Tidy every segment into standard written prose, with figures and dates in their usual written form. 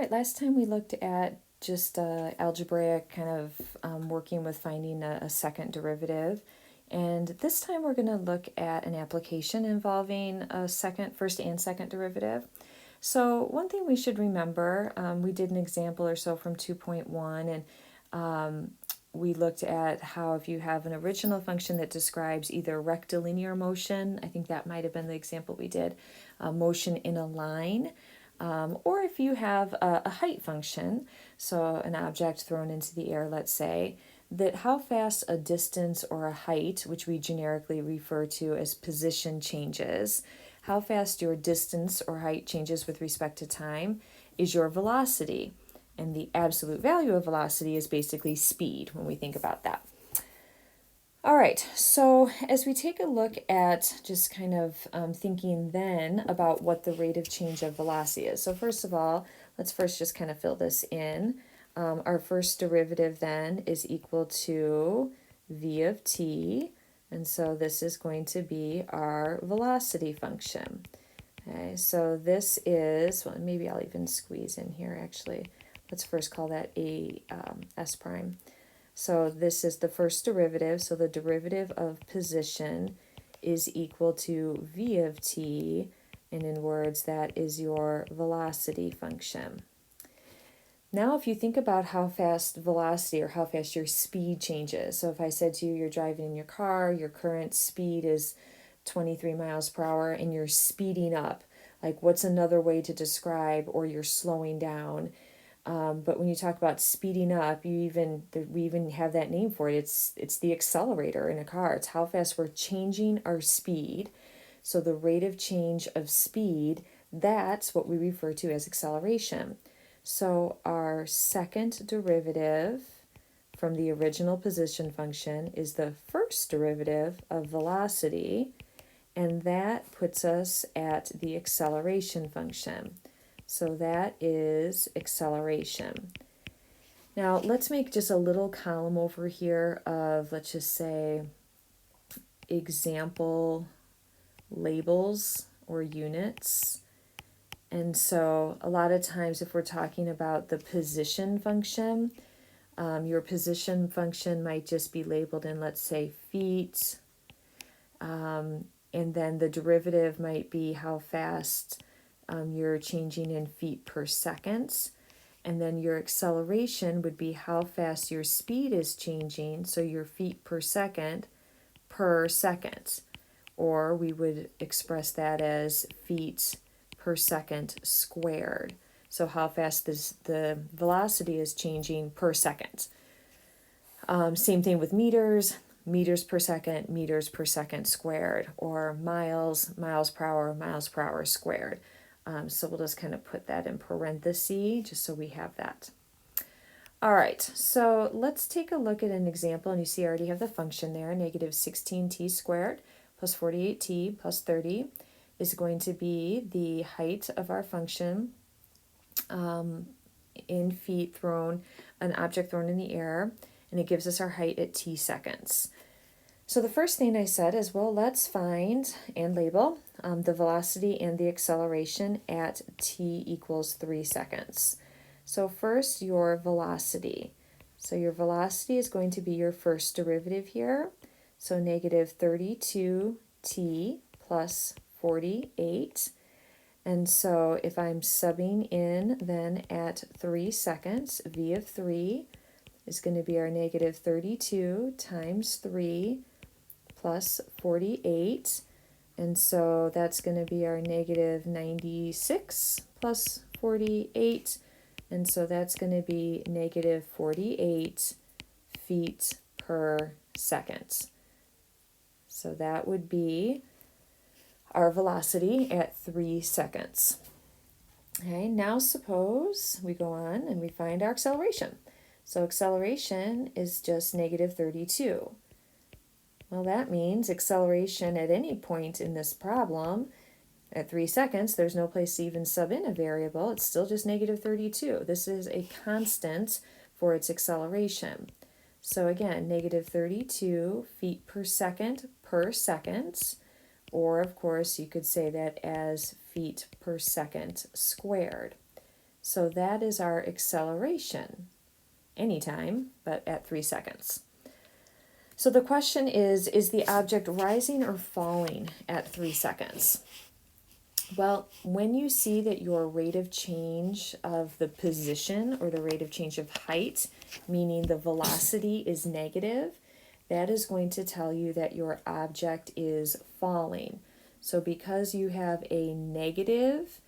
right, last time we looked at just algebraic kind of working with finding a second derivative. And this time we're going to look at an application involving a first and second derivative. So one thing we should remember, we did an example or so from 2.1, and we looked at how if you have an original function that describes either rectilinear motion, I think that might have been the example we did, motion in a line, or if you have a height function, so an object thrown into the air, let's say, that how fast a distance or a height, which we generically refer to as position changes, how fast your distance or height changes with respect to time is your velocity. And the absolute value of velocity is basically speed when we think about that. All right, so as we take a look at just kind of thinking then about what the rate of change of velocity is. So first of all, let's first just kind of fill this in. Our first derivative then is equal to v of t, and so this is going to be our velocity function. Okay, so this is, well, maybe I'll even squeeze in here actually. Let's first call that a s prime. So this is the first derivative, so the derivative of position is equal to v of t, and in words, that is your velocity function. Now if you think about how fast velocity or how fast your speed changes, so if I said to you you're driving in your car, your current speed is 23 miles per hour and you're speeding up, like what's another way to describe, or you're slowing down. But when you talk about speeding up, we even have that name for it. It's the accelerator in a car. It's how fast we're changing our speed. So the rate of change of speed, that's what we refer to as acceleration. So our second derivative from the original position function is the first derivative of velocity, and that puts us at the acceleration function. So that is acceleration. Now let's make just a little column over here of, let's just say, example labels or units. And so a lot of times if we're talking about the position function, your position function might just be labeled in, let's say, feet. And then the derivative might be how fast you're changing in feet per second. And then your acceleration would be how fast your speed is changing, so your feet per second. Or we would express that as feet per second squared. So how fast the velocity is changing per second. Same thing with meters per second squared, or miles per hour squared. So we'll just kind of put that in parentheses just so we have that. All right, so let's take a look at an example, and you see I already have the function there. Negative 16t squared plus 48t plus 30 is going to be the height of our function in feet an object thrown in the air, and it gives us our height at t seconds. So the first thing I said is, well, let's find and label the velocity and the acceleration at t equals 3 seconds. So first, your velocity. So your velocity is going to be your first derivative here. So negative 32t plus 48. And so if I'm subbing in then at 3 seconds, v of 3 is going to be our negative 32 times 3 plus 48. And so that's going to be our negative 96 plus 48. And so that's going to be negative 48 feet per second. So that would be our velocity at 3 seconds. Okay, now suppose we go on and we find our acceleration. So acceleration is just negative 32. Well, that means acceleration at any point in this problem at 3 seconds, there's no place to even sub in a variable. It's still just negative 32. This is a constant for its acceleration. So again, negative 32 feet per second, or of course you could say that as feet per second squared. So that is our acceleration, anytime, but at 3 seconds. So the question is the object rising or falling at 3 seconds? Well, when you see that your rate of change of the position or the rate of change of height, meaning the velocity is negative, that is going to tell you that your object is falling. So because you have a negative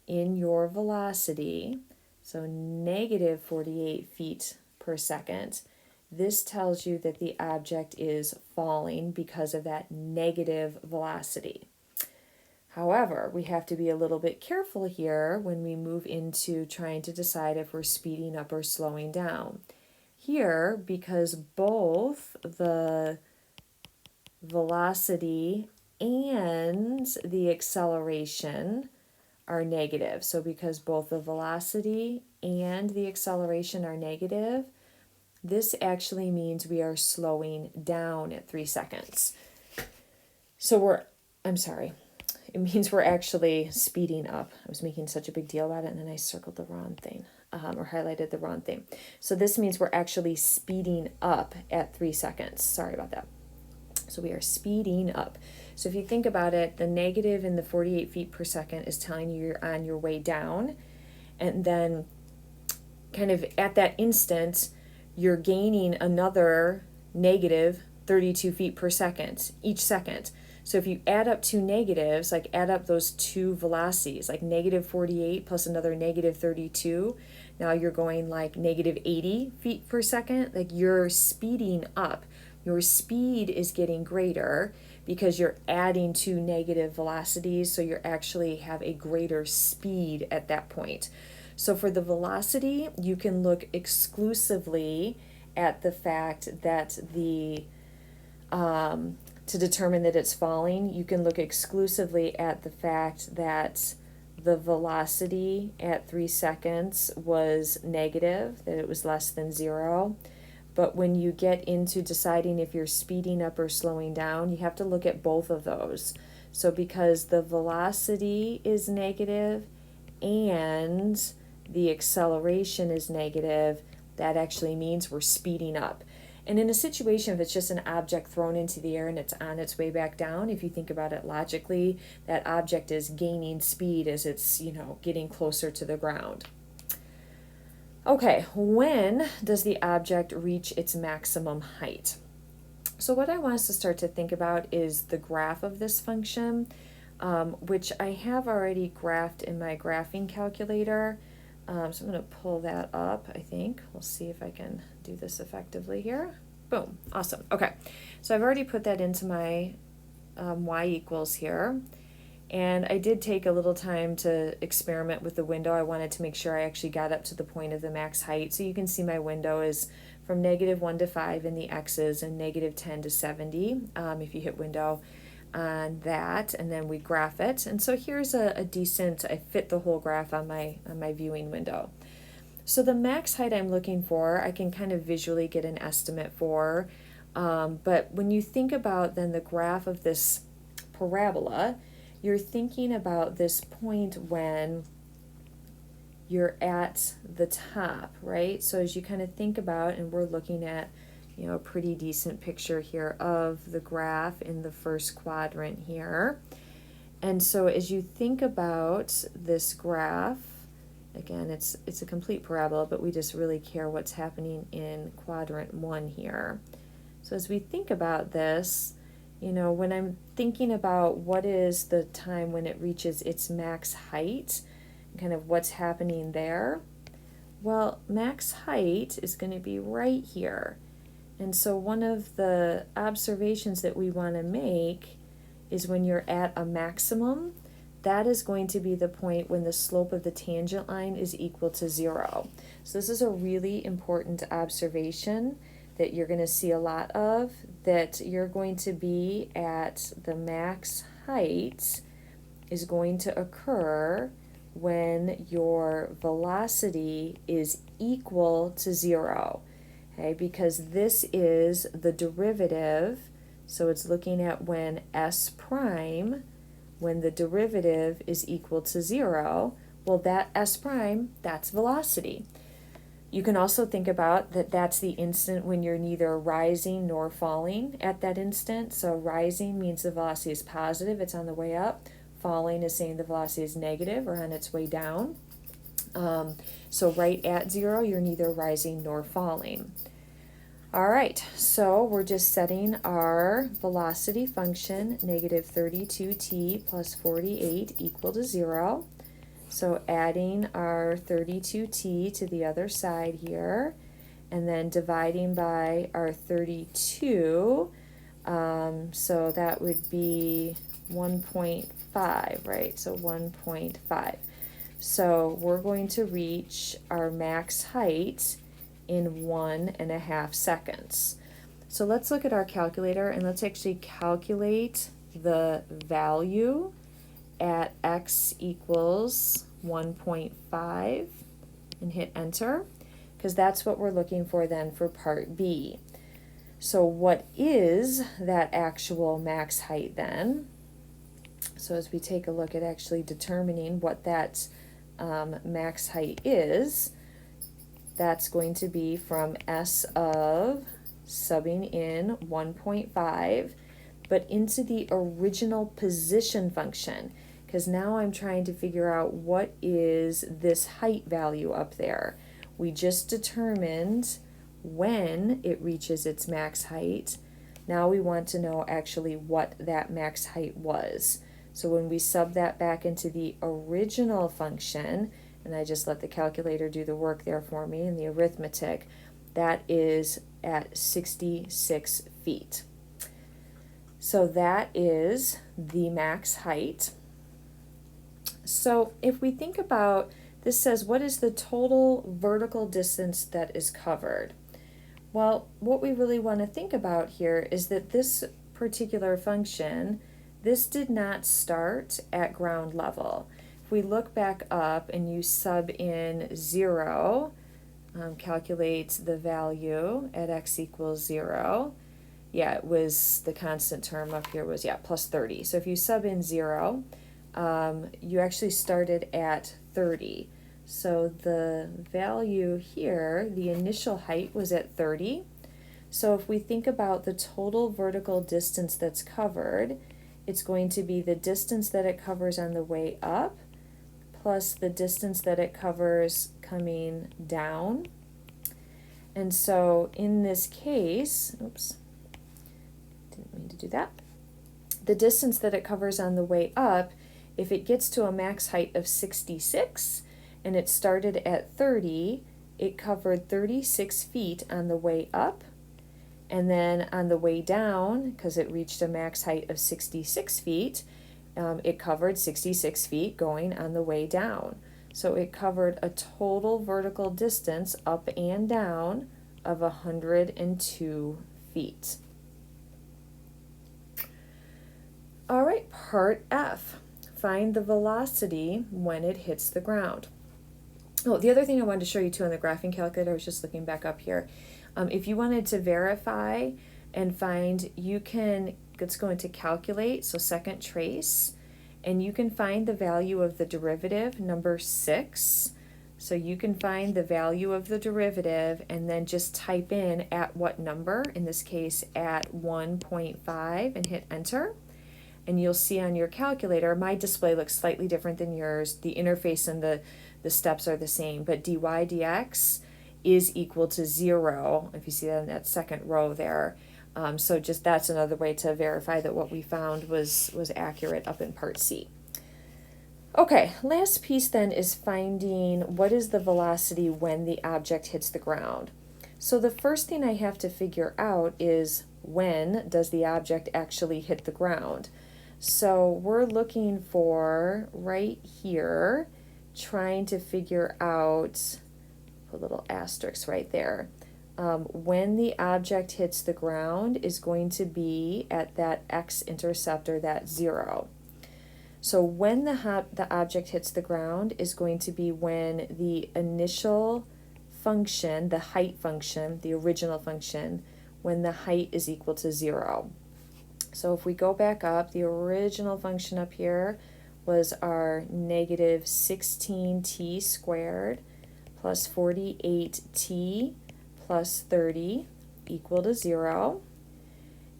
in your velocity, so negative 48 feet per second, this tells you that the object is falling because of that negative velocity. However, we have to be a little bit careful here when we move into trying to decide if we're speeding up or slowing down. Here, because both the velocity and the acceleration are negative, so because both the velocity and the acceleration are negative, this actually means we are slowing down at 3 seconds. So it means we're actually speeding up. I was making such a big deal about it, and then I circled the wrong thing, or highlighted the wrong thing. So this means we're actually speeding up at 3 seconds. Sorry about that. So we are speeding up. So if you think about it, the negative in the 48 feet per second is telling you you're on your way down. And then kind of at that instant, you're gaining another negative 32 feet per second each second. So if you add up two negatives, like add up those two velocities, like negative 48 plus another negative 32, now you're going like negative 80 feet per second. Like you're speeding up. Your speed is getting greater because you're adding two negative velocities, so you actually have a greater speed at that point. So for the velocity, you can look exclusively at the fact that to determine that it's falling, you can look exclusively at the fact that the velocity at 3 seconds was negative, that it was less than 0. But when you get into deciding if you're speeding up or slowing down, you have to look at both of those. So because the velocity is negative and the acceleration is negative, that actually means we're speeding up. And in a situation, if it's just an object thrown into the air and it's on its way back down, if you think about it logically, that object is gaining speed as it's, getting closer to the ground. Okay, when does the object reach its maximum height? So what I want us to start to think about is the graph of this function, which I have already graphed in my graphing calculator. So I'm going to pull that up, I think. We'll see if I can do this effectively here. Boom. Awesome. Okay. So I've already put that into my y equals here. And I did take a little time to experiment with the window. I wanted to make sure I actually got up to the point of the max height. So you can see my window is from -1 to 5 in the x's and -10 to 70 if you hit window on that, and then we graph it. And so here's a decent, I fit the whole graph on my viewing window. So the max height I'm looking for, I can kind of visually get an estimate for, but when you think about then the graph of this parabola, you're thinking about this point when you're at the top, right? So as you kind of think about, and we're looking at a pretty decent picture here of the graph in the first quadrant here. And so as you think about this graph, again, it's a complete parabola, but we just really care what's happening in quadrant 1 here. So as we think about this, when I'm thinking about what is the time when it reaches its max height, kind of what's happening there, well, max height is going to be right here. And so one of the observations that we want to make is when you're at a maximum, that is going to be the point when the slope of the tangent line is equal to 0. So this is a really important observation that you're going to see a lot of, that you're going to be at the max height is going to occur when your velocity is equal to 0. Okay, because this is the derivative, so it's looking at when s prime, when the derivative is equal to 0, Well, that s prime, that's velocity. You can also think about that that's the instant when you're neither rising nor falling at that instant. So rising means the velocity is positive, it's on the way up. Falling is saying the velocity is negative or on its way down. So right at 0, you're neither rising nor falling. All right, so we're just setting our velocity function, negative 32t plus 48 equal to 0. So adding our 32t to the other side here, and then dividing by our 32, so that would be 1.5, right? So 1.5. So we're going to reach our max height in 1.5 seconds. So let's look at our calculator and let's actually calculate the value at x equals 1.5 and hit enter, because that's what we're looking for then for part B. So what is that actual max height then? So as we take a look at actually determining what that max height is, that's going to be from S of subbing in 1.5, but into the original position function, because now I'm trying to figure out what is this height value up there. We just determined when it reaches its max height. Now we want to know actually what that max height was. So when we sub that back into the original function, and I just let the calculator do the work there for me in the arithmetic, that is at 66 feet. So that is the max height. So if we think about, this says what is the total vertical distance that is covered? Well, what we really want to think about here is that this particular function, this did not start at ground level. If we look back up and you sub in 0, calculate the value at x equals 0. Yeah, it was the constant term up here was, plus 30. So if you sub in 0, you actually started at 30. So the value here, the initial height was at 30. So if we think about the total vertical distance that's covered, it's going to be the distance that it covers on the way up plus the distance that it covers coming down. And so in this case, oops, didn't mean to do that. The distance that it covers on the way up, if it gets to a max height of 66 and it started at 30, it covered 36 feet on the way up. And then on the way down, because it reached a max height of 66 feet, it covered 66 feet going on the way down. So it covered a total vertical distance up and down of 102 feet. All right, part F. Find the velocity when it hits the ground. Oh, the other thing I wanted to show you too on the graphing calculator, I was just looking back up here. If you wanted to verify and find, you can, let's go into calculate, so second trace, and you can find the value of the derivative, number 6. So you can find the value of the derivative and then just type in at what number, in this case at 1.5, and hit enter. And you'll see on your calculator, my display looks slightly different than yours. The interface and the steps are the same, but dy dx is equal to 0, if you see that in that second row there. So just that's another way to verify that what we found was accurate up in part C. Okay, last piece then is finding what is the velocity when the object hits the ground. So the first thing I have to figure out is when does the object actually hit the ground. So we're looking for right here, trying to figure out, put a little asterisk right there. When the object hits the ground is going to be at that x-intercept, or that 0. So when the object hits the ground is going to be when the initial function, the height function, the original function, when the height is equal to 0. So if we go back up, the original function up here was our negative 16t squared plus 48t plus 30 equal to 0.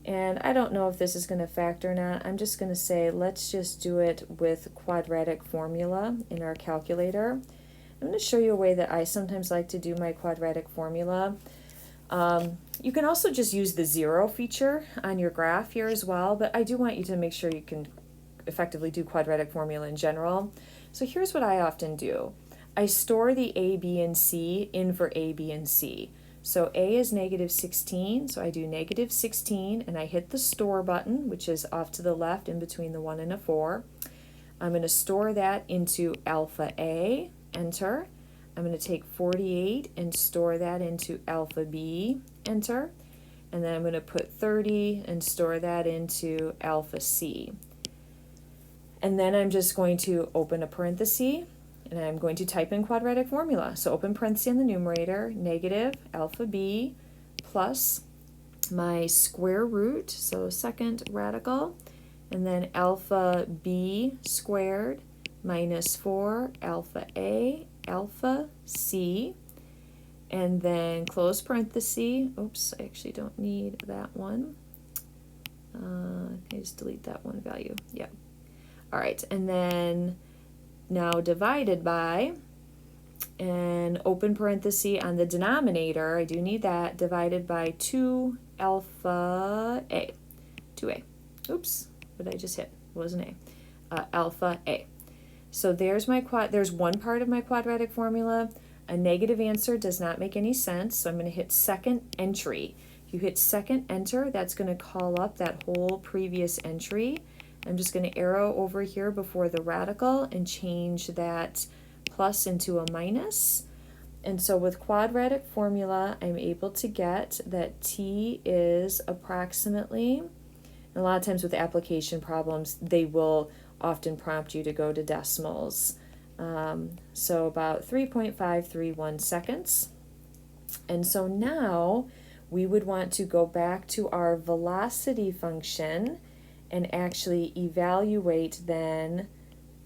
And I don't know if this is going to factor or not. I'm just going to say let's just do it with quadratic formula in our calculator. I'm going to show you a way that I sometimes like to do my quadratic formula. You can also just use the 0 feature on your graph here as well, but I do want you to make sure you can effectively do quadratic formula in general. So here's what I often do. I store the a, b, and c in for a, b, and c. So a is negative 16, so I do negative 16, and I hit the store button, which is off to the left in between the 1 and a 4. I'm going to store that into alpha a, enter. I'm going to take 48 and store that into alpha b, enter. And then I'm going to put 30 and store that into alpha c. And then I'm just going to open a parenthesis, and I'm going to type in quadratic formula. So open parenthesis in the numerator, negative alpha b plus my square root, so second radical, and then alpha b squared minus 4 alpha a alpha c, and then close parenthesis. Oops, I actually don't need that one. I just delete that one value. Yeah. All right, and then now divided by, and open parenthesis on the denominator, I do need that, divided by 2 alpha a, 2a. Oops, what did I just hit? It wasn't a. Alpha a. So there's one part of my quadratic formula. A negative answer does not make any sense, so I'm going to hit second entry. If you hit second enter, that's going to call up that whole previous entry. I'm just going to arrow over here before the radical and change that plus into a minus. And so with quadratic formula, I'm able to get that t is approximately, and a lot of times with application problems, they will often prompt you to go to decimals. So about 3.531 seconds. And so now we would want to go back to our velocity function and actually evaluate then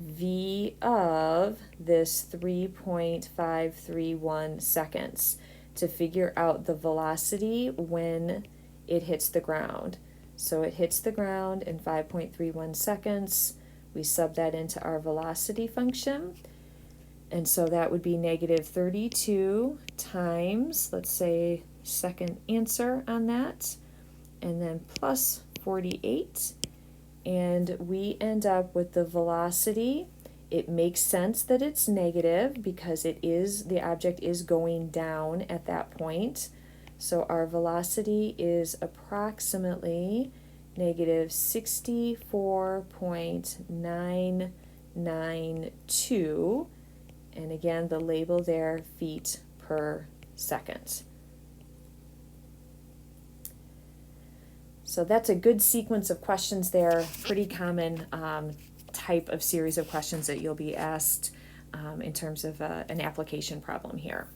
v of this 3.531 seconds to figure out the velocity when it hits the ground. So it hits the ground in 5.31 seconds. We sub that into our velocity function. And so that would be negative 32 times, let's say, second answer on that, and then plus 48. And we end up with the velocity. It makes sense that it's negative because the object is going down at that point. So our velocity is approximately negative 64.992. And again, the label there, feet per second. So that's a good sequence of questions there, pretty common type of series of questions that you'll be asked in terms of an application problem here.